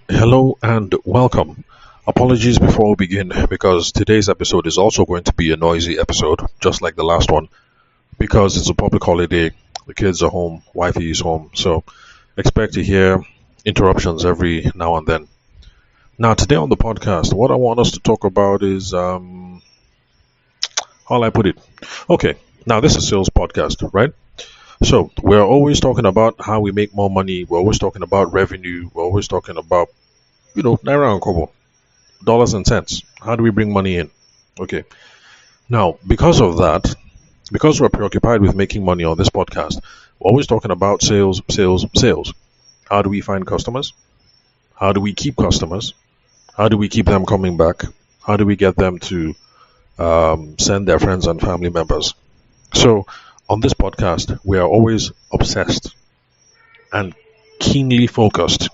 Hello and welcome. Apologies before we begin because today's episode is also going to be a noisy episode, just like the last one, because it's a public holiday. The kids are home, wifey is home, so expect to hear interruptions every now and then. Now, today on the podcast, what I want us to talk about is how will I put it? Okay, now this is a sales podcast, right? So we're always talking about how we make more money. We're always talking about revenue. We're always talking about naira and kobo, dollars and cents. How do we bring money in? Okay. Now, because of that, because we're preoccupied with making money on this podcast, we're always talking about sales, sales, sales. How do we find customers? How do we keep customers? How do we keep them coming back? How do we get them to send their friends and family members? So, on this podcast, we are always obsessed and keenly focused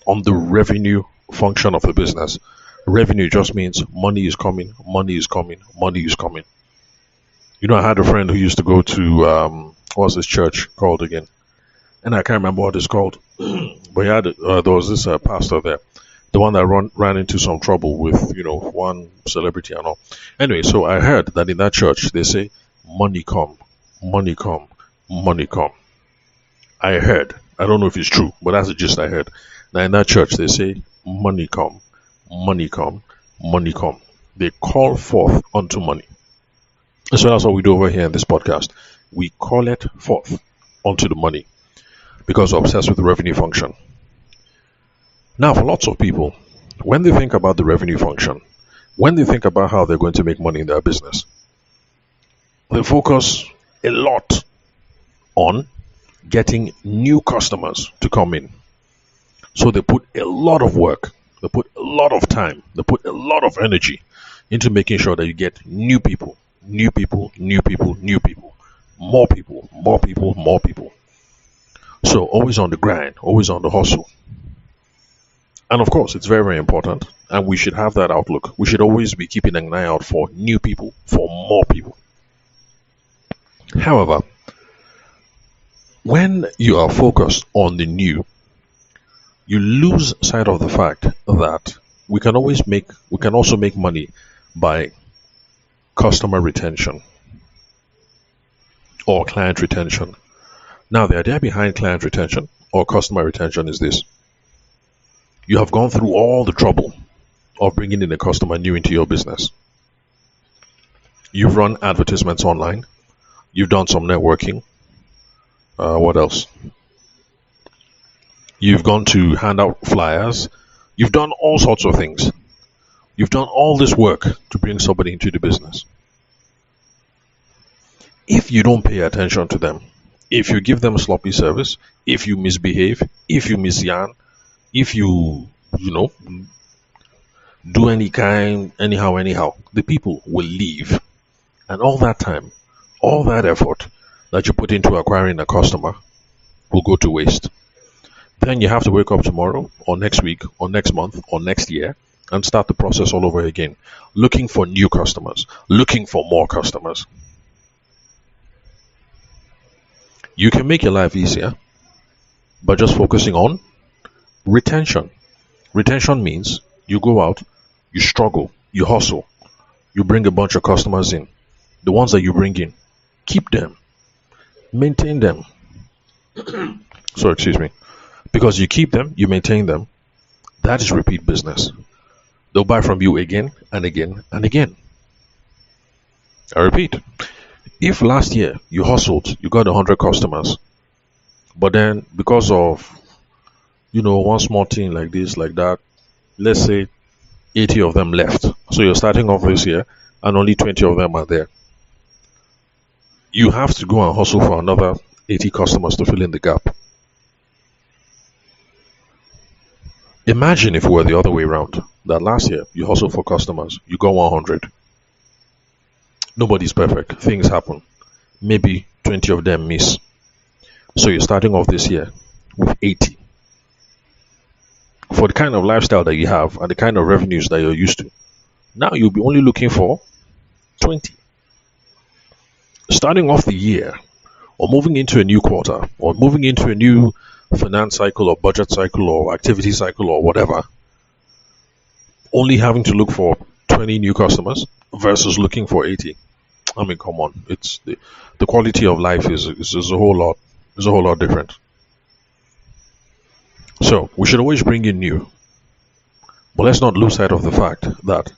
on the revenue function of the business. Revenue just means money is coming, money is coming, money is coming. I had a friend who used to go to what's this church called again? And I can't remember what it's called, but there was this pastor there, the one that ran into some trouble with one celebrity and all. Anyway, so I heard that in that church they say money come, money come, money come. I heard. I don't know if it's true, but that's the gist I heard. Now in that church they say money come, money come, money come. They call forth unto money. So that's what we do over here in this podcast. We call it forth unto the money because we're obsessed with the revenue function. Now, for lots of people, when they think about the revenue function, when they think about how they're going to make money in their business, they focus a lot on getting new customers to come in. So they put a lot of work, they put a lot of time, they put a lot of energy into making sure that you get new people, new people, new people, new people, more people, more people, more people. So always on the grind, always on the hustle. And of course, it's very, very important. And we should have that outlook. We should always be keeping an eye out for new people, for more people. However, when you are focused on the new, you lose sight of the fact that we can also make money by customer retention or client retention. Now, the idea behind client retention or customer retention is this. You have gone through all the trouble of bringing in a customer new into your business. You've run advertisements online. You've done some networking. What else? You've gone to hand out flyers. You've done all sorts of things. You've done all this work to bring somebody into the business. If you don't pay attention to them, if you give them sloppy service, if you misbehave, if you misyan, if you do anyhow, the people will leave. And all that time, all that effort that you put into acquiring a customer will go to waste. Then you have to wake up tomorrow or next week or next month or next year and start the process all over again, looking for new customers, looking for more customers. You can make your life easier by just focusing on retention. Retention means you go out, you struggle, you hustle, you bring a bunch of customers in. The ones that you bring in, keep them, maintain them. So, excuse me. Because you keep them, you maintain them, that is repeat business. They'll buy from you again and again and again. I repeat, if last year you hustled, you got 100 customers, but then because of, one small thing like this, like that, let's say 80 of them left. So you're starting off this year and only 20 of them are there. You have to go and hustle for another 80 customers to fill in the gap. Imagine if it were the other way around, that last year you hustled for customers, you got 100. Nobody's perfect. Things happen. Maybe 20 of them miss. So you're starting off this year with 80. For the kind of lifestyle that you have and the kind of revenues that you're used to, now you'll be only looking for 20. Starting off the year or moving into a new quarter or moving into a new finance cycle or budget cycle or activity cycle or whatever, only having to look for 20 new customers versus looking for 80. I mean, come on, it's the quality of life is a whole lot different. So we should always bring in new, but let's not lose sight of the fact that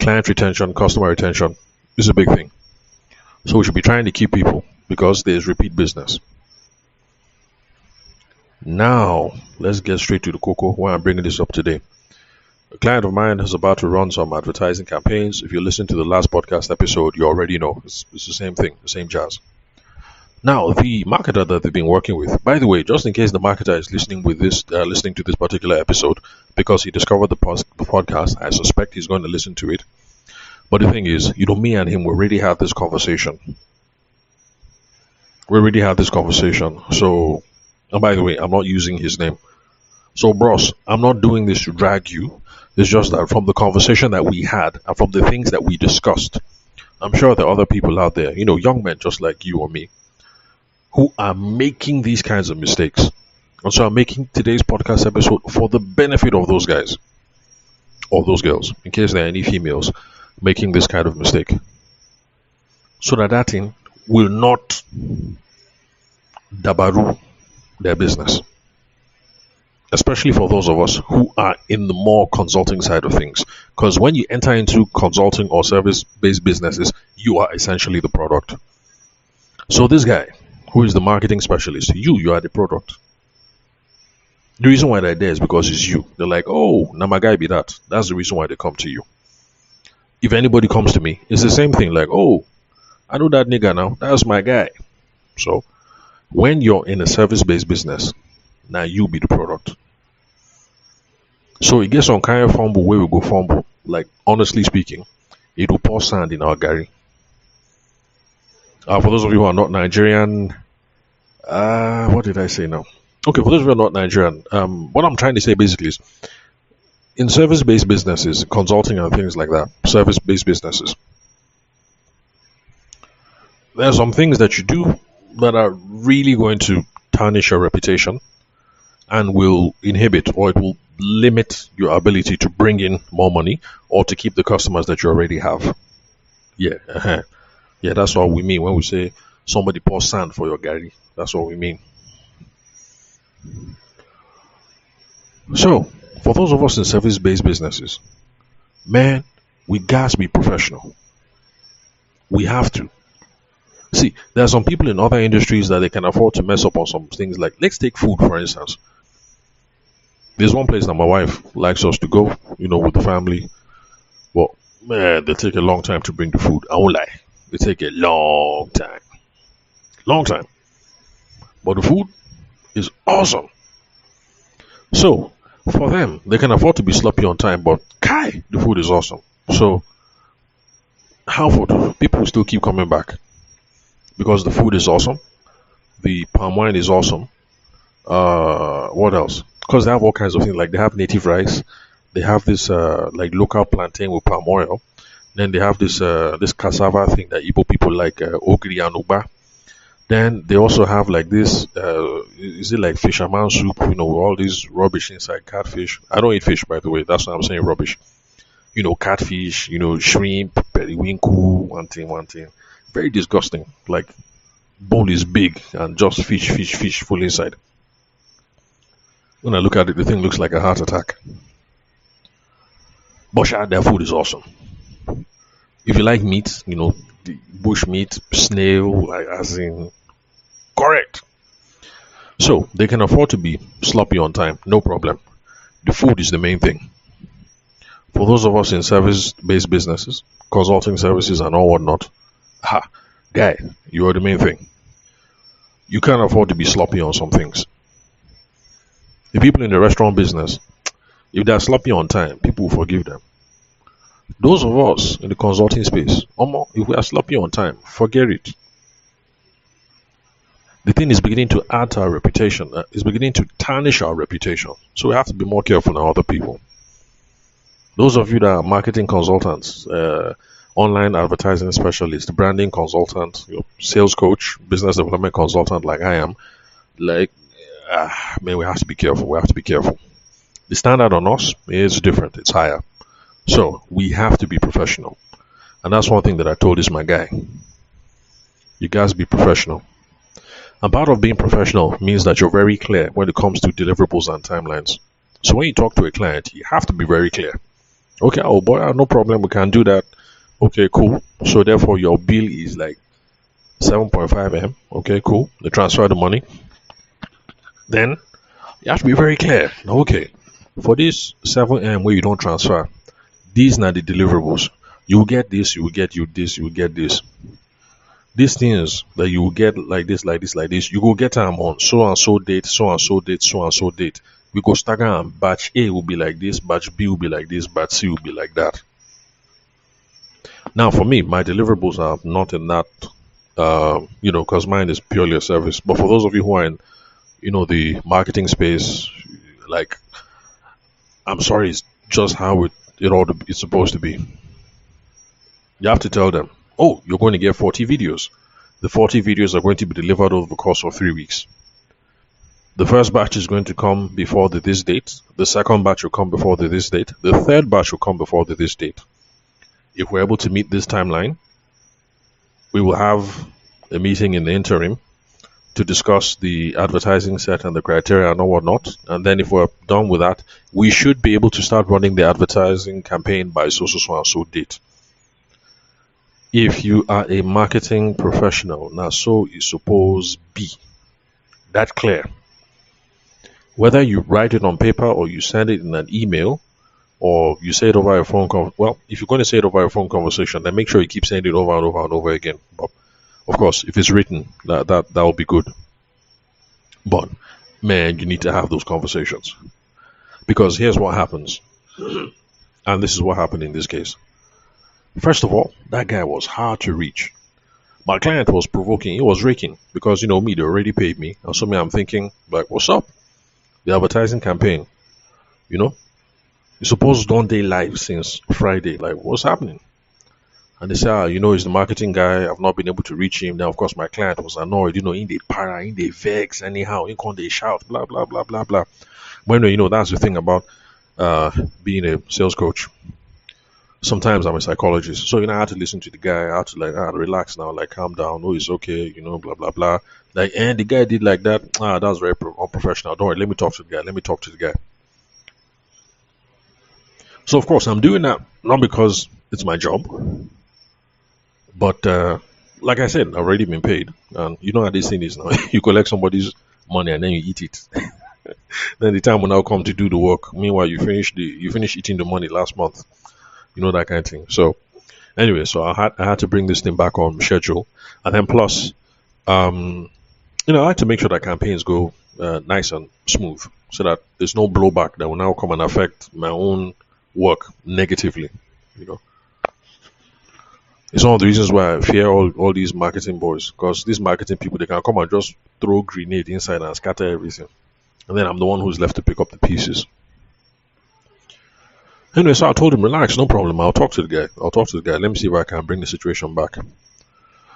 client retention, customer retention is a big thing. So we should be trying to keep people because there's repeat business. Now, let's get straight to the cocoa why I'm bringing this up today. A client of mine is about to run some advertising campaigns. If you listen to the last podcast episode, you already know it's the same thing, the same jazz. Now, the marketer that they've been working with, by the way, just in case the marketer is listening to this particular episode because he discovered the podcast, I suspect he's going to listen to it. But the thing is, me and him, we already had this conversation. So, and by the way, I'm not using his name. So, bros, I'm not doing this to drag you. It's just that from the conversation that we had and from the things that we discussed, I'm sure there are other people out there, young men just like you or me, who are making these kinds of mistakes. And so I'm making today's podcast episode for the benefit of those guys or those girls, in case there are any females making this kind of mistake. So that thing will not dabaru their business. Especially for those of us who are in the more consulting side of things. Because when you enter into consulting or service-based businesses, you are essentially the product. So this guy, who is the marketing specialist, you are the product. The reason why they're there is because it's you. They're like, oh, now my guy be that. That's the reason why they come to you. If anybody comes to me, it's the same thing. Like, oh, I know that nigga now. That's my guy. So when you're in a service-based business, now you be the product. So it gets on kind of fumble where we go fumble. Like, honestly speaking, it will pour sand in our Garri. For those of you who are not Nigerian, what did I say now? Okay, for those of you who are not Nigerian, what I'm trying to say basically is, in service-based businesses, consulting and things like that, service-based businesses, there are some things that you do that are really going to tarnish your reputation and will inhibit or it will limit your ability to bring in more money or to keep the customers that you already have. Yeah, yeah, that's what we mean when we say somebody pour sand for your Garri. That's what we mean. So, for those of us in service-based businesses, man, we gotta be professional. We have to. See, there are some people in other industries that they can afford to mess up on some things. Like, let's take food, for instance. There's one place that my wife likes us to go, with the family. Well, man, they take a long time to bring the food. I won't lie. They take a long time. Long time. But the food is awesome. So, for them, they can afford to be sloppy on time, but the food is awesome. So, how for people will still keep coming back because the food is awesome, the palm wine is awesome. What else? Because they have all kinds of things. Like they have native rice, they have this like local plantain with palm oil. Then they have this cassava thing that Igbo people like, ogri and uba. Then they also have like this, is it like fisherman soup, with all this rubbish inside, catfish. I don't eat fish, by the way. That's why I'm saying rubbish. Catfish, shrimp, periwinkle, one thing. Very disgusting. Like, bowl is big and just fish full inside. When I look at it, the thing looks like a heart attack. But their food is awesome. If you like meat, the bush meat, snail, as in correct. So they can afford to be sloppy on time, no problem. The food is the main thing. For those of us in service-based businesses, consulting services and all whatnot, guy, you are the main thing. You can't afford to be sloppy on some things. The people in the restaurant business, if they're sloppy on time, people will forgive them. Those of us in the consulting space, if we are sloppy on time, forget it. The thing is beginning to add to our reputation. It's beginning to tarnish our reputation. So we have to be more careful than other people. Those of you that are marketing consultants, online advertising specialists, branding consultant, sales coach, business development consultant like I am, man, we have to be careful. We have to be careful. The standard on us is different. It's higher. So we have to be professional. And that's one thing that I told this my guy. You guys be professional. And part of being professional means that you're very clear when it comes to deliverables and timelines. So when you talk to a client, you have to be very clear. Okay, oh boy, no problem, we can do that. Okay, cool. So therefore your bill is like 7.5 M. Okay, cool. They transfer the money. Then you have to be very clear. Okay, for this 7M where you don't transfer, these are the deliverables. You will get this, you will get you this, you will get this. These things that you will get like this, like this, like this, you will get them on so and so date, so and so date, so and so date. We go stagger and batch A will be like this, batch B will be like this, batch C will be like that. Now, for me, my deliverables are not in that, because mine is purely a service. But for those of you who are in, the marketing space, like, I'm sorry, it's just how it's supposed to be. You have to tell them, oh, you're going to get 40 videos. The 40 videos are going to be delivered over the course of 3 weeks. The first batch is going to come before this date. The second batch will come before this date. The third batch will come before this date. If we're able to meet this timeline, we will have a meeting in the interim to discuss the advertising set and the criteria and whatnot. And then if we're done with that, we should be able to start running the advertising campaign by so and so date. If you are a marketing professional, now so is supposed be that clear. Whether you write it on paper or you send it in an email or you say it over a phone call. Well, if you're going to say it over a phone conversation, then make sure you keep saying it over and over and over again. But of course, if it's written, that will be good. But man, you need to have those conversations because here's what happens, and this is what happened in this case. First of all, that guy was hard to reach. My client was provoking. He was raking because me, they already paid me, and so me, I'm thinking like, what's up? The advertising campaign, you suppose don't they live since Friday? Like, what's happening? And they say, he's the marketing guy. I've not been able to reach him. Then, of course, my client was annoyed, in the para, in the vex, anyhow, in they shout, blah, blah, blah, blah, blah. But that's the thing about being a sales coach. Sometimes I'm a psychologist. So, I had to listen to the guy. I had to, relax now, calm down. Oh, it's okay, blah, blah, blah. And the guy did like that. That's very unprofessional. Don't worry, let me talk to the guy. So, of course, I'm doing that not because it's my job, but like I said, I've already been paid. And you know how this thing is now. You collect somebody's money and then you eat it. Then the time will now come to do the work. Meanwhile, you finish eating the money last month. That kind of thing. So, anyway, so I had to bring this thing back on schedule. And then plus, I like to make sure that campaigns go nice and smooth so that there's no blowback that will now come and affect my own work negatively. It's one of the reasons why I fear all these marketing boys, because these marketing people, they can come and just throw grenade inside and scatter everything, and then I'm the one who's left to pick up the pieces. Anyway, so I told him, relax, no problem, I'll talk to the guy, let me see if I can bring the situation back.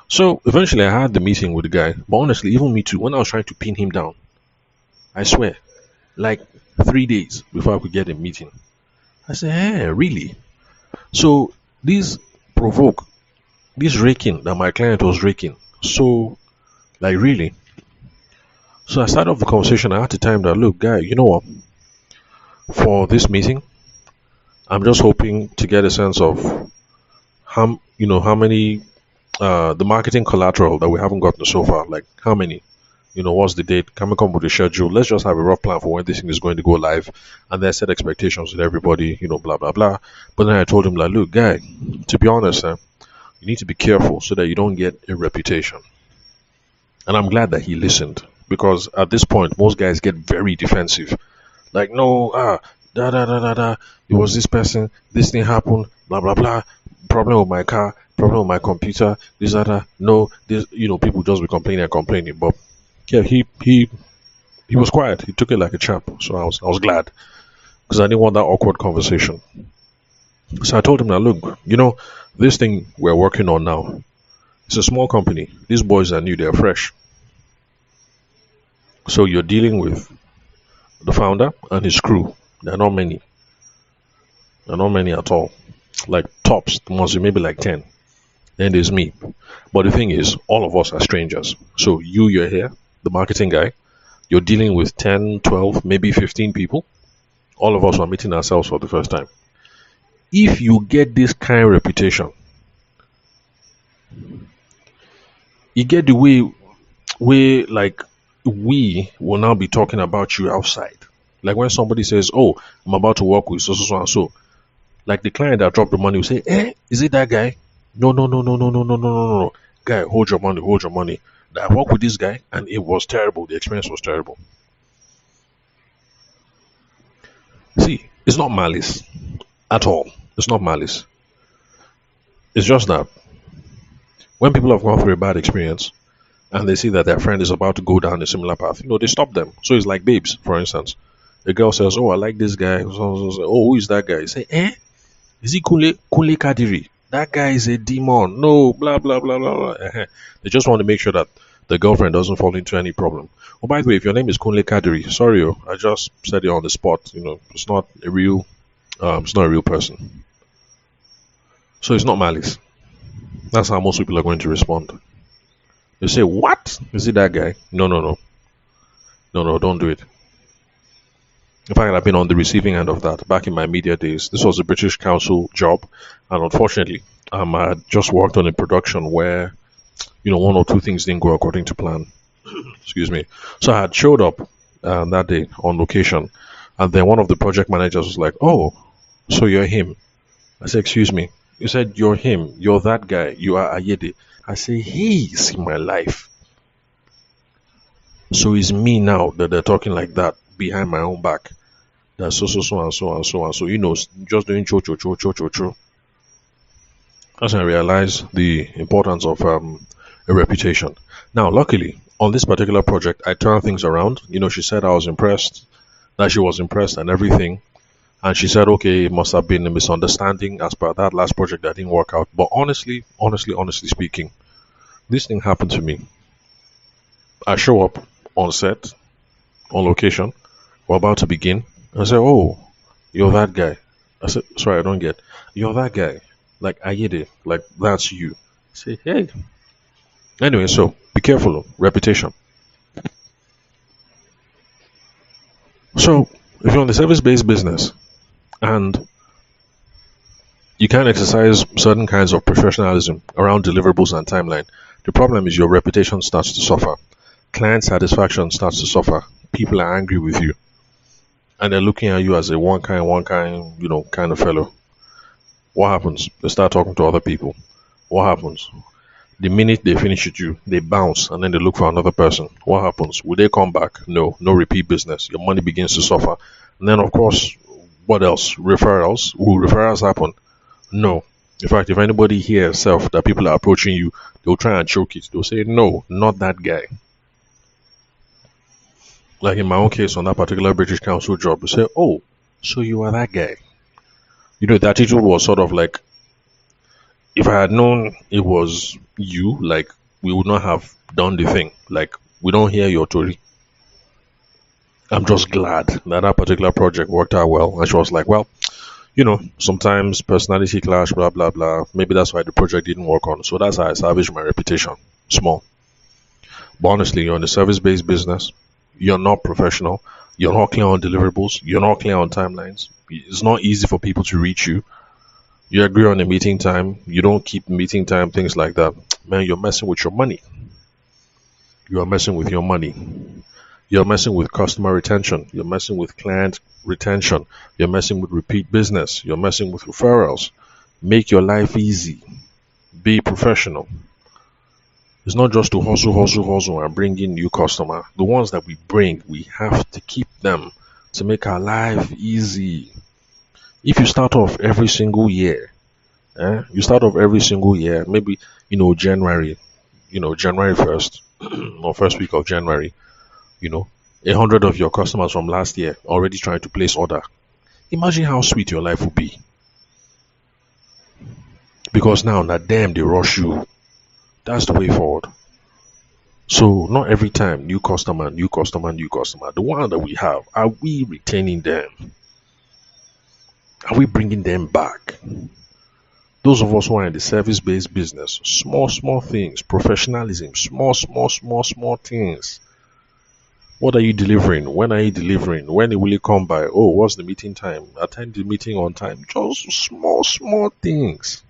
So eventually I had the meeting with the guy, but honestly, even me too, when I was trying to pin him down, I swear, like 3 days before I could get a meeting, I said, hey, really? So this raking that my client was raking, so really? So I started off the conversation. I had to time that, look, guy, you know what? For this meeting, I'm just hoping to get a sense of how many the marketing collateral that we haven't gotten so far, like how many, what's the date? Can we come with a schedule? Let's just have a rough plan for when this thing is going to go live, and then set expectations with everybody, blah blah blah. But then I told him, like, look, guy, to be honest, you need to be careful so that you don't get a reputation. And I'm glad that he listened, because at this point, most guys get very defensive. Like, no, da da da da da. It was this person. This thing happened. Blah blah blah. Problem with my car. Problem with my computer. This that. No, this. People just be complaining. But yeah, he was quiet. He took it like a champ. So I was glad, because I didn't want that awkward conversation. So I told him that, look, this thing we're working on now, it's a small company. These boys are new. They're fresh. So you're dealing with the founder and his crew. They're not many. They're not many at all. Like tops must be maybe like 10. Then there's me. But the thing is, all of us are strangers. So you're here, the marketing guy. You're dealing with 10, 12, maybe 15 people. All of us are meeting ourselves for the first time. If you get this kind of reputation, you get the way like we will now be talking about you outside. Like when somebody says, "Oh, I'm about to work with so so so and so," like the client that dropped the money will say, "Eh, is it that guy?" No, no, no, no, no, no, no, no, no, no. Guy, hold your money, hold your money. I worked with this guy and it was terrible. The experience was terrible. See, it's not malice at all. It's not malice. It's just that when people have gone through a bad experience and they see that their friend is about to go down a similar path, they stop them. So it's like babes, for instance. The girl says, "Oh, I like this guy." Oh, who is that guy? You say, "Eh? Is he Kule Kadiri? That guy is a demon." No, blah blah blah blah blah. They just want to make sure that the girlfriend doesn't fall into any problem. Oh, by the way, if your name is Kunle Kadiri, sorry, I just said it on the spot. It's not a real, it's not a real person. So it's not malice. That's how most people are going to respond. They say, "What? Is it that guy?" No, no, no, no, no. Don't do it. In fact, I've been on the receiving end of that back in my media days. This was a British Council job, and unfortunately, I had just worked on a production where one or two things didn't go according to plan. Excuse me. So I had showed up that day on location, and then one of the project managers was like, "Oh, so you're him?" I said, "Excuse me." He said, "You're him. You're that guy. You are Ayede." I say, "He's in my life." So it's me now that they're talking like that behind my own back. That's so so so and so and so and so. Just doing cho cho cho cho cho cho. As I realized the importance of a reputation. Now, luckily, on this particular project, I turned things around. She said I was impressed, that she was impressed and everything. And she said, okay, it must have been a misunderstanding as per that last project that didn't work out. But honestly speaking, this thing happened to me. I show up on set, on location, we're about to begin. I say, "Oh, you're that guy." I said, "Sorry, I don't get." "You're that guy. Like, I get it. Like, that's you." I say, "Hey." Anyway, so be careful. Reputation. So, if you're in the service based business and you can't exercise certain kinds of professionalism around deliverables and timeline, the problem is your reputation starts to suffer. Client satisfaction starts to suffer. People are angry with you. And they're looking at you as a one kind, kind of fellow. What happens? They start talking to other people. What happens? The minute they finish with you, they bounce and then they look for another person. What happens? Will they come back? No, no repeat business. Your money begins to suffer. And then, of course, what else? Referrals. Will referrals happen? No. In fact, if anybody hears self that people are approaching you, they'll try and choke it. They'll say, "No, not that guy." Like in my own case on that particular British Council job, they say, "Oh, so you are that guy." The attitude was sort of like, if I had known it was you, like, we would not have done the thing. Like, we don't hear your story. I'm just glad that that particular project worked out well. And she was like, "Well, sometimes personality clash, blah, blah, blah. Maybe that's why the project didn't work on." So that's how I salvaged my reputation. Small. But honestly, you're in a service based business. You're not professional. You're not clear on deliverables. You're not clear on timelines. It's not easy for people to reach you. You agree on a meeting time. You don't keep meeting time, things like that. Man, you're messing with your money. You are messing with your money. You're messing with customer retention. You're messing with client retention. You're messing with repeat business. You're messing with referrals. Make your life easy. Be professional. It's not just to hustle, hustle, hustle and bring in new customer. The ones that we bring, we have to keep them to make our life easy. If you start off every single year, maybe, January, January 1st, or first week of January, 100 of your customers from last year already trying to place order. Imagine how sweet your life would be. Because now, damn, they rush you. That's the way forward. So not every time, new customer, new customer, new customer. The one that we have, are we retaining them? Are we bringing them back? Those of us who are in the service-based business, small things, professionalism, small things. What are you delivering? When are you delivering? When will it come by? Oh, what's the meeting time? Attend the meeting on time. Just small things.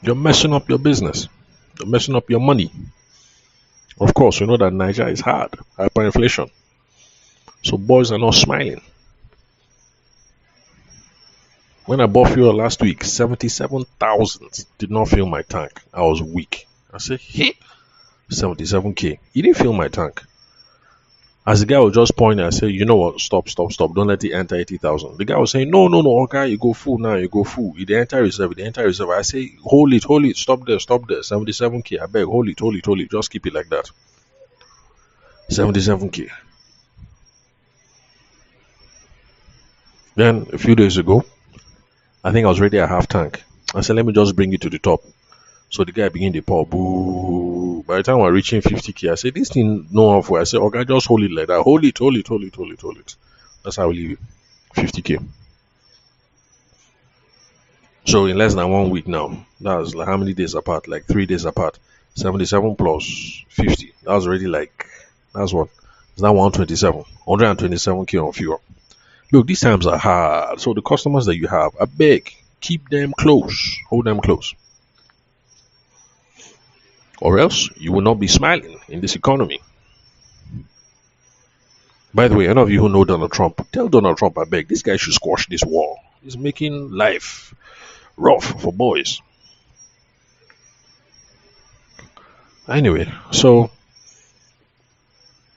You're messing up your business. You're messing up your money. Of course, you know that Nigeria is hard, hyperinflation. So boys are not smiling. When I bought fuel last week, 77,000 did not fill my tank. I was weak. I said, hey, 77K. He didn't fill my tank. As the guy was just pointing, I said, you know what? Stop. Don't let it enter 80,000. The guy was saying, no. Okay, you go full now. You go full. You enter reserve. I say, hold it. Stop there. 77K. I beg, hold it. Just keep it like that. 77K. Then a few days ago, I think I was already at half tank. I said, let me just bring it to the top. So the guy began to pour. Boo. By the time we're reaching 50K, I said, this thing no halfway. I said, okay, just hold it like that. Hold it. That's how we leave it. 50K. So in less than 1 week now, that's like how many days apart? Like 3 days apart. 77 plus 50. That was already like, that's what? It's now 127. 127K on fuel. Look, these times are hard. So the customers that you have, I beg, keep them close. Hold them close. Or else you will not be smiling in this economy. By the way, any of you who know Donald Trump, tell Donald Trump, I beg, this guy should squash this war. He's making life rough for boys. Anyway, so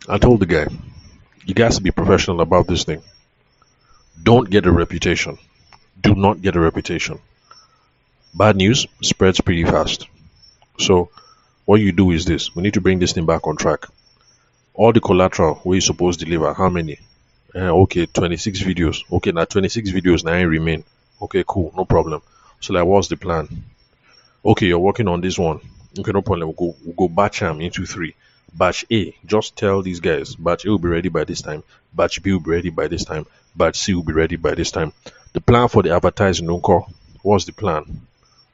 I told the guy, you guys to be professional about this thing. Don't get a reputation. Do not get a reputation. Bad news spreads pretty fast. So what you do is this. We need to bring this thing back on track. All the collateral we're supposed to deliver, how many? Okay, 26 videos. Okay, now 26 videos now remain. Okay, cool, no problem. So like, what's the plan? Okay, you're working on this one. Okay, no problem. We'll go batch them into 3. Batch A, just tell these guys, batch A will be ready by this time. Batch B will be ready by this time. Batch C will be ready by this time. The plan for the advertising, what's the plan?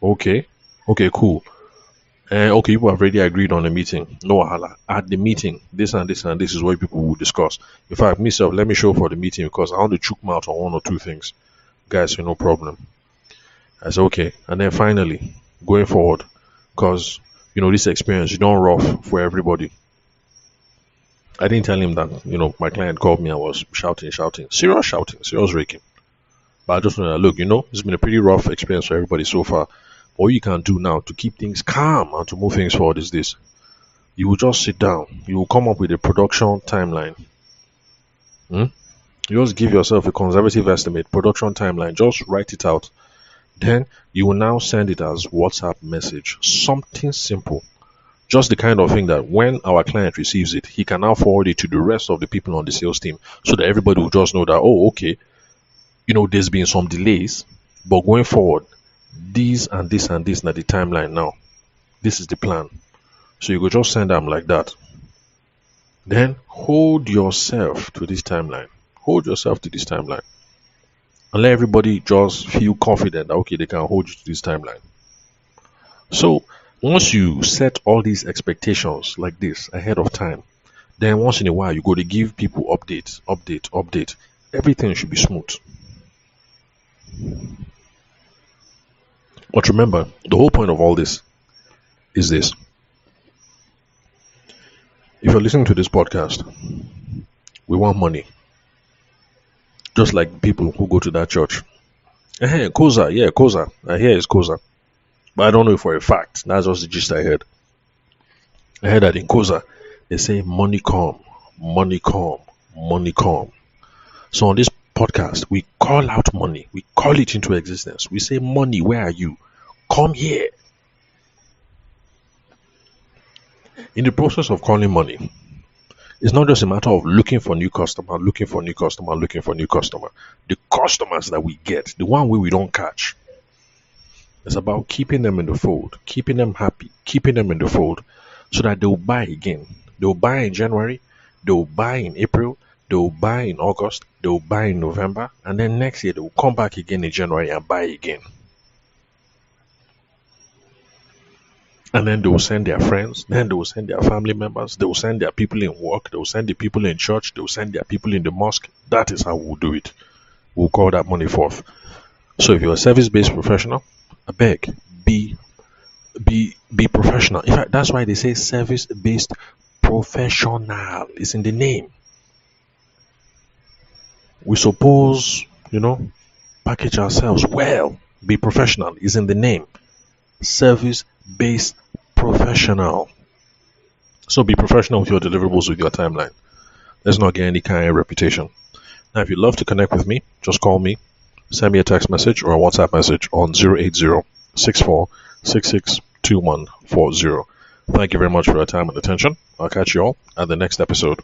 Okay, cool. Okay, people have already agreed on the meeting. No wahala. At the meeting, this and this is what people will discuss. In fact, myself, let me show for the meeting because I want to choke my out on 1 or 2 things. Guys, no problem. I said, okay. And then finally, going forward, because, this experience, you don't rough for everybody. I didn't tell him that, my client called me. I was shouting, serious raking. But I just want to look, it's been a pretty rough experience for everybody so far. What you can do now to keep things calm and to move things forward is this. You will just sit down. You will come up with a production timeline. You just give yourself a conservative estimate, production timeline. Just write it out. Then you will now send it as WhatsApp message. Something simple. Just the kind of thing that when our client receives it, he can now forward it to the rest of the people on the sales team so that everybody will just know that, oh, okay, there's been some delays, but going forward, this and this and this, not the timeline now. This is the plan. So you could just send them like that. Then hold yourself to this timeline. And let everybody just feel confident that, okay, they can hold you to this timeline. So once you set all these expectations like this ahead of time, then once in a while you go to give people update. Everything should be smooth. But remember, the whole point of all this is this. If you're listening to this podcast, we want money. Just like people who go to that church. Koza. I hear it's Koza. But I don't know for a fact. That's just the gist I heard. I heard that in Koza, they say money come. So on this podcast, we call out money. We call it into existence. We say, money, where are you? Come here. In the process of calling money, it's not just a matter of looking for new customer. The customers that we get, the one we don't catch, it's about keeping them in the fold, keeping them happy, keeping them in the fold so that they'll buy again. They'll buy in January, they'll buy in April, They'll buy in August, they'll buy in November, and then next year they'll come back again in January and buy again. And then they will send their friends, then they will send their family members, they will send their people in work, they will send the people in church, they will send their people in the mosque. That is how we'll do it. We'll call that money forth. So if you're a service-based professional, I beg, be professional. In fact, that's why they say service-based professional. It's in the name. We suppose, package ourselves well. Be professional is in the name. Service-based professional. So be professional with your deliverables, with your timeline. Let's not get any kind of reputation. Now, if you'd love to connect with me, just call me, send me a text message or a WhatsApp message on 080-6466-2140. Thank you very much for your time and attention. I'll catch you all at the next episode.